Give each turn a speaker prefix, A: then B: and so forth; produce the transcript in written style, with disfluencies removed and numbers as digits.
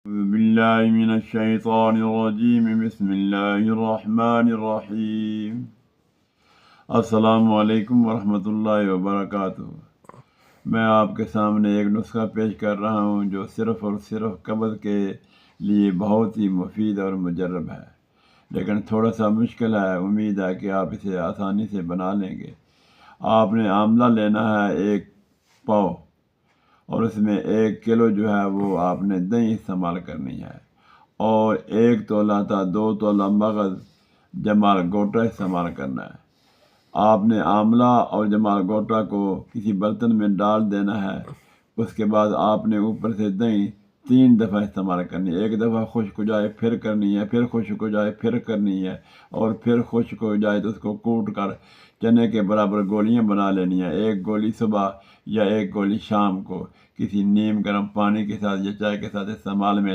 A: أعوذ بالله من الشیطان الرجیم بسم اللہ الرحمن الرحیم السلام علیکم ورحمۃ اللہ وبرکاتہ۔ میں آپ کے سامنے ایک نسخہ پیش کر رہا ہوں جو صرف اور صرف قبض کے لیے بہت ہی مفید اور مجرب ہے، لیکن تھوڑا سا مشکل ہے۔ امید ہے کہ آپ اسے آسانی سے بنا لیں گے۔ آپ نے آملہ لینا ہے 1 پاؤ، اور اس میں 1 کلو جو ہے وہ آپ نے دہی استعمال کرنی ہے، اور 1 تولہ تا 2 تولہ مغز جمال گوٹا استعمال کرنا ہے۔ آپ نے آملہ اور جمال گوٹا کو کسی برتن میں ڈال دینا ہے۔ اس کے بعد آپ نے اوپر سے دہی 3 دفعہ استعمال کرنی ہے۔ 1 دفعہ خشک ہو جائے پھر کرنی ہے، پھر خشک ہو جائے پھر کرنی ہے، اور پھر خشک ہو جائے تو اس کو کوٹ کر چنے کے برابر گولیاں بنا لینی ہیں۔ 1 گولی صبح یا 1 گولی شام کو کسی نیم گرم پانی کے ساتھ یا چائے کے ساتھ استعمال میں